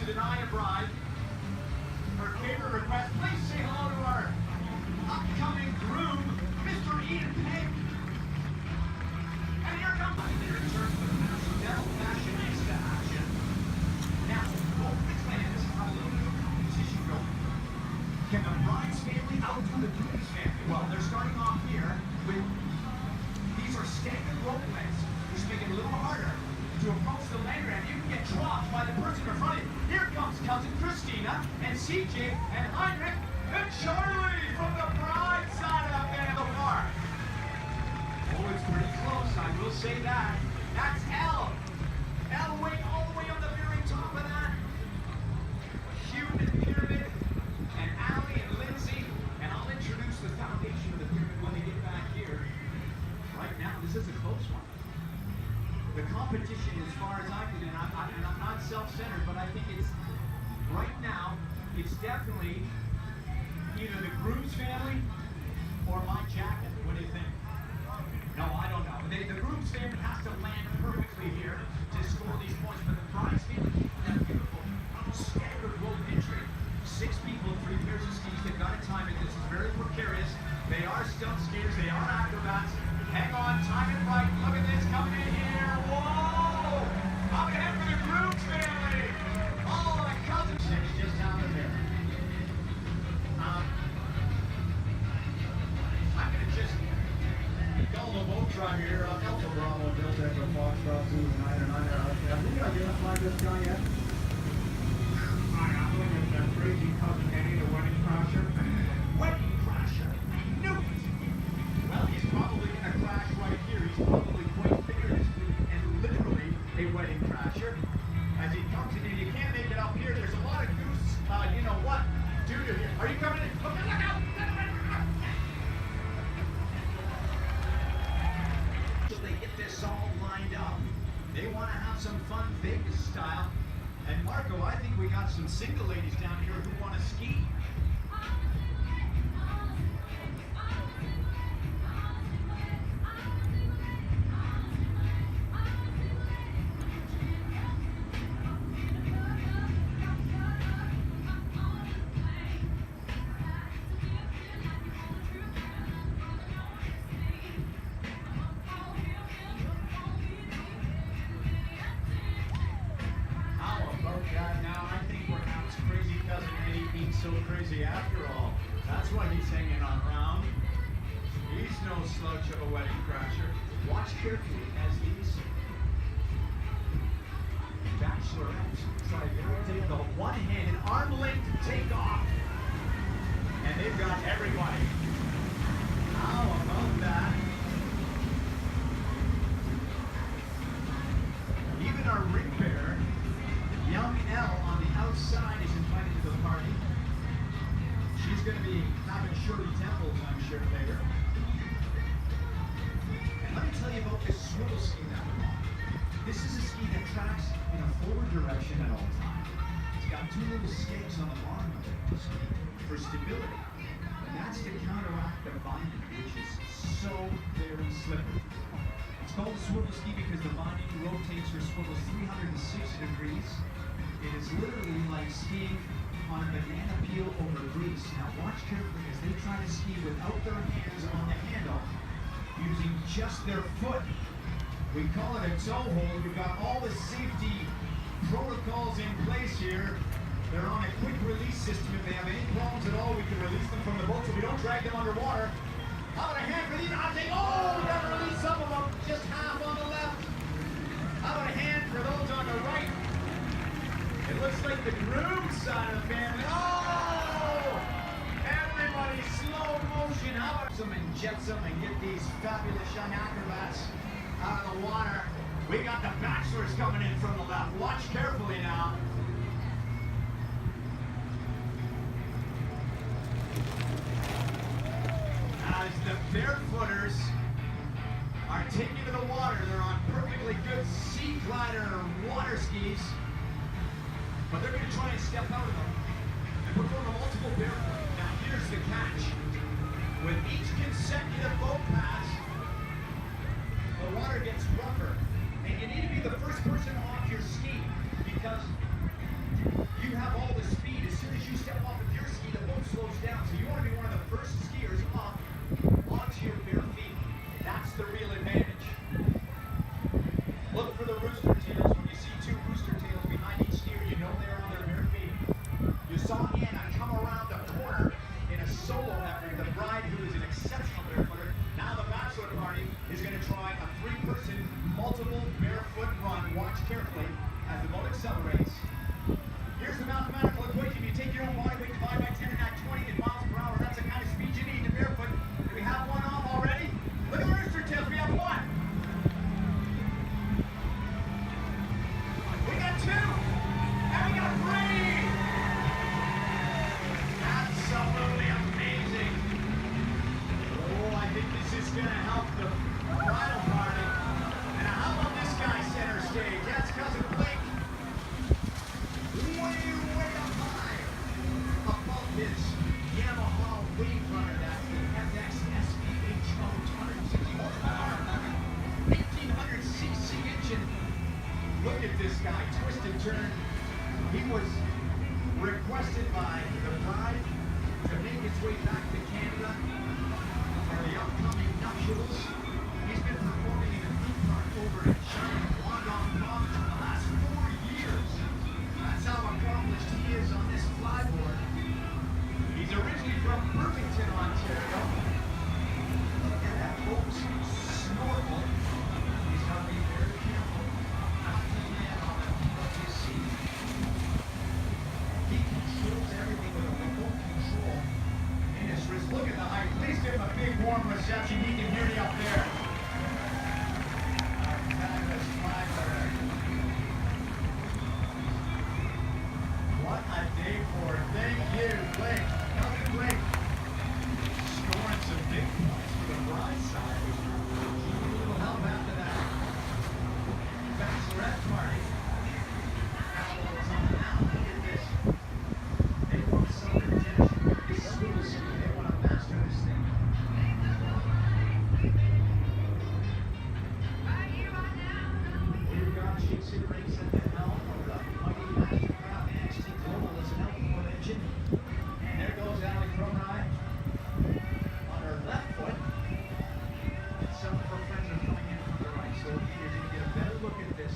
to deny a bride. For favor request, please say hello to our upcoming groom, Mr. Ian Pegg. And here comes their return to the Pastel Fashionista action. Now, both the clans have a little bit of competition going. Can the bride's family outdo the groom's family? Well, they're starting off here with these are staggered rope lengths, which make it a little harder to approach the leg ramp. You can get dropped by the person in front of you. Here comes cousin Christina and CJ and Heinrich and Charlie from the bride side of the bar. Oh, it's pretty close, I will say that. That's Elle. Elle way all the way on the very top of that human pyramid. And Allie and Lindsay. And I'll introduce the foundation of the pyramid when they get back here. Right now, this is a close one. The competition, as far as I can, and I'm not self-centered, but I think it's, right now, it's definitely either the groom's family or my jacket. What do you think? No, I don't know. The groom's family has to land perfectly here to score these points, but the bride's family, that beautiful staggered rope entry. 6 people, 3 pairs of skis. They've got to time it. This is very precarious. They are stunt skiers. They are acrobats. Hang on, time it right. Look at this coming in here. Whoa! Up ahead for the groom's family. Oh, the cousin six just out of there. I'm gonna just Call the boat driver here, Alpha Bravo, Bill Decker, Foxtrot 2, 9 and 9. Have we identified this guy yet? I'm looking at that crazy cousin Eddie, the wedding crasher. wedding crasher. I knew it. Well, he's probably gonna crash right here. He's probably quite figuratively and literally a wedding crasher. As he comes in, you can't make it up here. There's a lot of goose, you know what, due to here. Are you coming in? Look out! So they get this all lined up. They want to have some fun Vegas style. And Marco, I think we got some single ladies down here who want to ski. So crazy after all. That's why he's hanging around. He's no slouch of a wedding crasher. Watch carefully as these bachelorettes try to take the one-handed arm-length takeoff. And they've got everybody. How about that? Even our ring bearer, young Elle on the outside, is invited to the party. She's going to be having shorty temples, I'm sure, later. And let me tell you about this swivel ski that we're on. This is a ski that tracks in a forward direction at all times. It's got 2 little stakes on the bottom of it for stability. And that's to counteract the binding, which is so very slippery. It's called a swivel ski because the binding rotates or swivels 360 degrees. It is literally like skiing on a banana peel over grease. Now watch carefully as they try to ski without their hands on the handle, using just their foot. We call it a toe hold. We've got all the safety protocols in place here. They're on a quick release system. If they have any problems at all, we can release them from the boat so we don't drag them underwater. How about a hand for these? I'll take, oh, we gotta release some of them. Just half on the left. How about a hand for those on the right? It looks like the groom's side of the family. Oh! Everybody slow motion. How about some and jetsam and get these fabulous young acrobats out of the water. We got the bachelors coming in from the left. Watch carefully now. As the barefooters are taken to the water, they're on perfectly good sea glider water skis. But they're going to try and step out of them and perform a multiple barefoot. Now here's the catch. With each consecutive boat pass, the water gets rougher. And you need to be the first person off your ski because twisted turn. He was requested by the bride to make his way back to Canada for the upcoming nuptials. He's been performing in a theme park over in China, Guangdong province for the last 4 years. That's how accomplished he is on this flyboard. He's originally from Burlington, Ontario. Look at that, folks. Snorkel. He's got to be very careful not to land on the top of his seat. He controls everything with a remote control in his wrist. Look at the height. Please give him a big warm reception. He can hear you up there. Our fabulous flyboarder. What a day for it. Thank you, Blake. Cousin Blake. Scoring some big points for the bride side. Need a little help after that bachelorette party. Now, look at this. They want Southern Tennis. This is school ski. They want to master this thing. We've got Jason Riggs at the helm of the mighty Mastercraft NXT Global as an outboard engine. And there goes Ali Cromrye on her left foot. And some of her friends are coming in from the right. So you're going to get a better look at this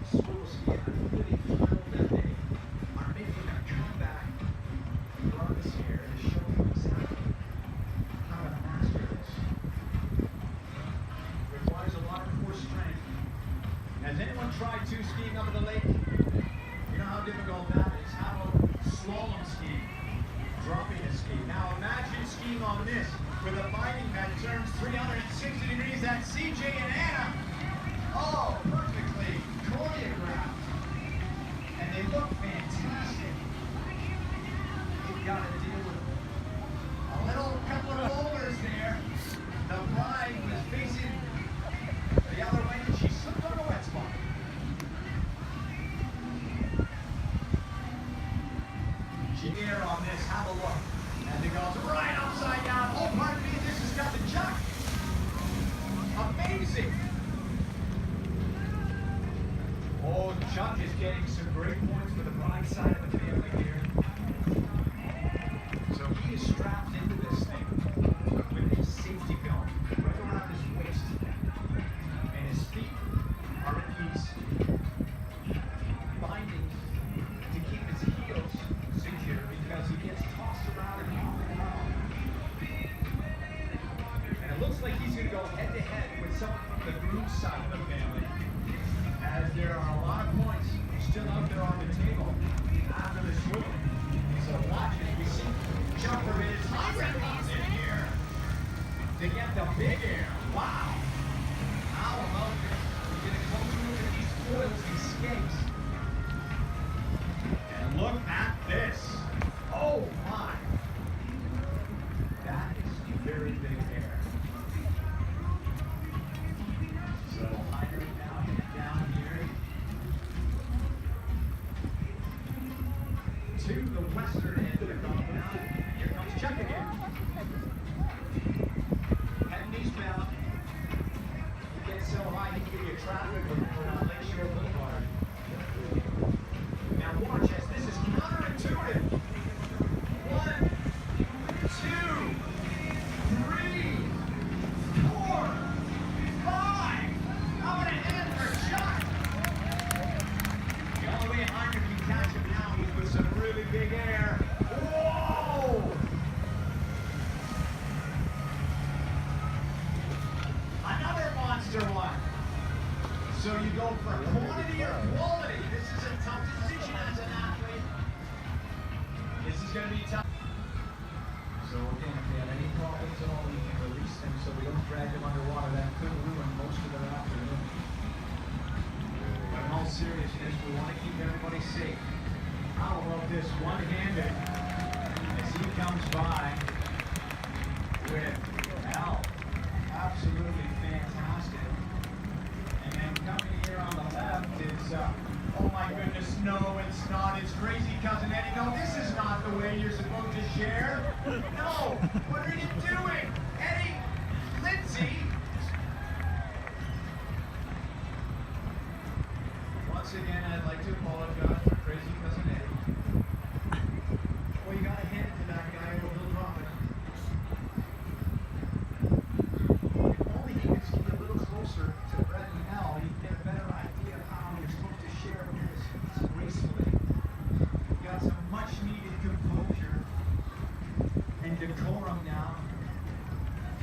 school ski. I'm really thrilled that they are making a comeback from this year and showing exactly how to master this. Requires a lot of core strength. Has anyone tried two skiing up at the lake? You know how difficult that is. How about slalom skiing? Dropping a ski. Now imagine skiing on this with a binding that turns 360 degrees. That's CJ and Anna. Oh, perfectly choreographed. And they look fantastic. You've got to deal with a little couple of boulders there. The bride was facing the other way and she slipped on a wet spot. Air on this, have a look. And it goes right upside down. Oh, pardon me, this has got the chuck. Amazing. Oh, Chuck is getting some great points for the bride side of the family here. So he is strapped into this thing with his safety belt right around his waist. And his feet are at these bindings to keep his heels secure because he gets tossed around and off and on. And it looks like he's going to go head to head with someone from the groom's side of the family, as there are a lot of points still out there on the table after the swim. So watch as we see Jumper in his Heinrich comes in here to get the big air. Wow. How about this? We get a closer look at these foils, these skates. And look at this. Oh my. That is very big air. So Heinrich now down here to the western end of the compound. Here comes Chuck again. Heading eastbound. He gets so high he can give you traffic on Lakeshore Boulevard. Now watch as this is counterintuitive. 1, 2, 3, 4, 5. How about a hand for Chuck? The only way Heinrich can catch him now is with some really big air. Whoa! Another monster one. So you go for quantity or quality. This is a tough decision as an athlete. This is going to be tough. So again, if they have any problems at all, you can release them so we don't drag them underwater. That could ruin most of their afternoon. But in all seriousness, we want to keep everybody safe. How about this one-handed as he comes by with Al? Absolutely fantastic. And then coming here on the left is, oh my goodness, no, it's not. It's crazy cousin Eddie. No, this is not the way you're supposed to share. No, what are you doing? Eddie, Lindsay. Once again, I'd like to apologize for crazy cousin Eddie. Well, you gotta hand it to that guy or he'll drop it. If only he could ski a little closer to Brett and Al, he'd get a better idea of how you're supposed to share this gracefully. You got some much needed composure and decorum now.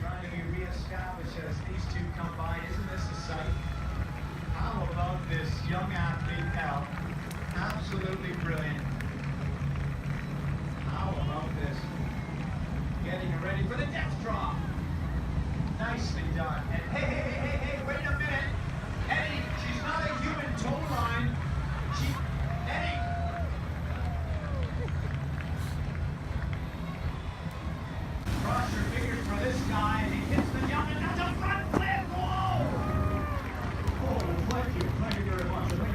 Trying to be reestablished as these two come by. Isn't this a sight? How about this young athlete, Al? Absolutely brilliant. How about this? Getting ready for the death drop. Nicely done. And hey, wait a minute. Eddie, she's not a human tow line. Eddie! Cross your fingers for this guy, and he hits the young, and that's a front flip! Whoa! Oh, thank you very much. I'm gonna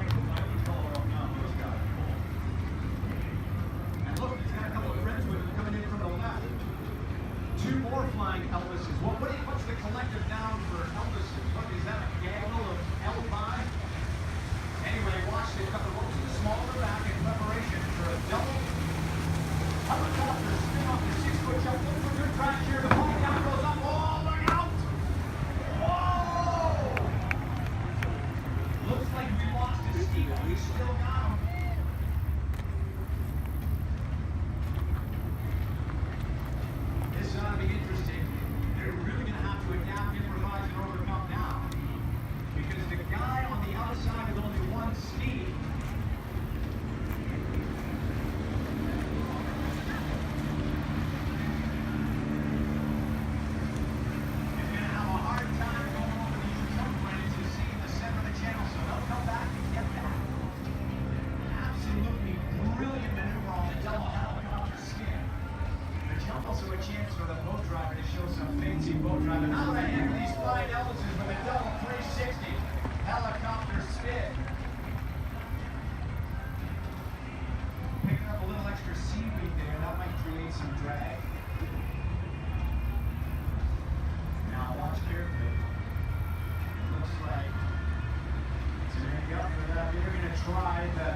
put my own collar on now, this guy. And look, he's got a couple of friends with him coming in from the left. Two more flying Elvises. What's the collective noun for Elvises? What is that, a gaggle of L5? Anyway, watch the couple of ropes to the smaller back in preparation for a double helicopter spin off the 6-foot jump. Look for good crash here. The ball down goes up. Oh, look out! Whoa! Looks like we lost a ski, but we still got him. This ought to be interesting. They're really going to have to adapt, improvise, and overcome now. Because the guy on the outside with only one ski also a chance for the boat driver to show some fancy boat driving. How the heck are these flying Elvises with a double 360 helicopter spin? Picking up a little extra seaweed there, that might create some drag. Now watch carefully. It looks like it's going to be up for that. They're going to try the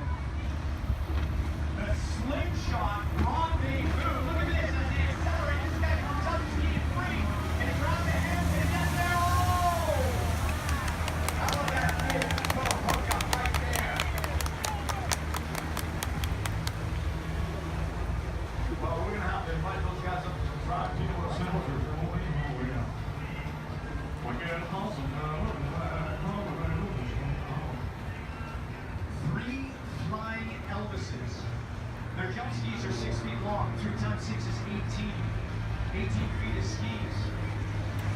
slingshot rendezvous. Look at this as they accelerate. This guy comes up skiing free and it's around the hands and that's there. Oh! How about that kid? Put a hook up right there. Well, we're going to have to invite those guys up to the drive. You know what soldiers are holding over here. I get awesome. 3 flying Elvises. Their jump skis are 6 feet long. 3 times 6 is 18. 18 feet of skis.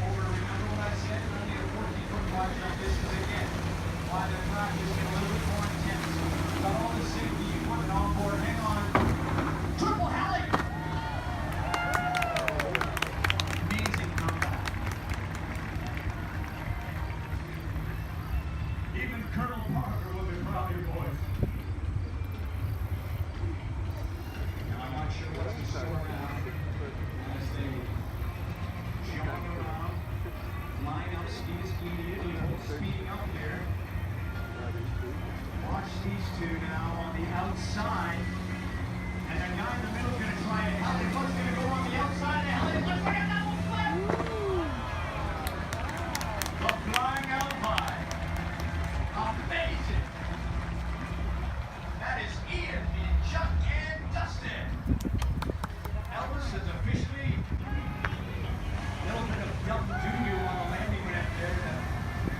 Remember what I said? Only a 14-foot wide jump distance again. Why the practice is a little bit more intense. Got all the safety equipment on board. Hang on. Triple heli! Amazing comeback. Even Colonel Parker was a proud of your boys. Sure what's in store now as they jog around, line up, ski to ski, speeding up here. Watch these two now on the outside, and the guy in the middle is going to try it. Helicopter's going to go on the outside, and Helicopter's going to double flip! The flying Alpine. Amazing! That is Ian and Chuck and Dustin. Elvis is officially a little bit of dumb doo-doo on the landing ramp there that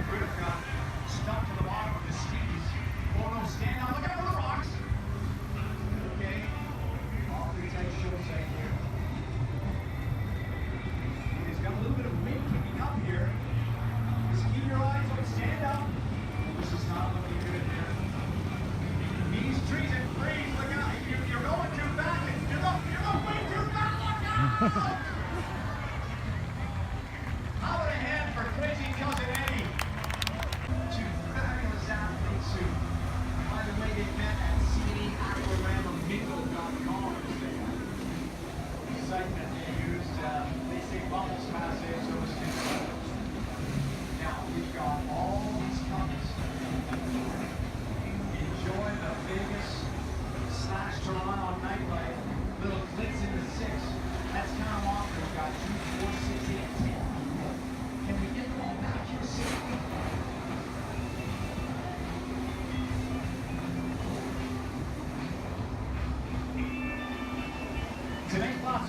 could have got stuck to the bottom of the skis. Oh no, stand out, look out for the rocks! Okay, awfully tight show sight here.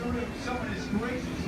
wonder if someone as gracious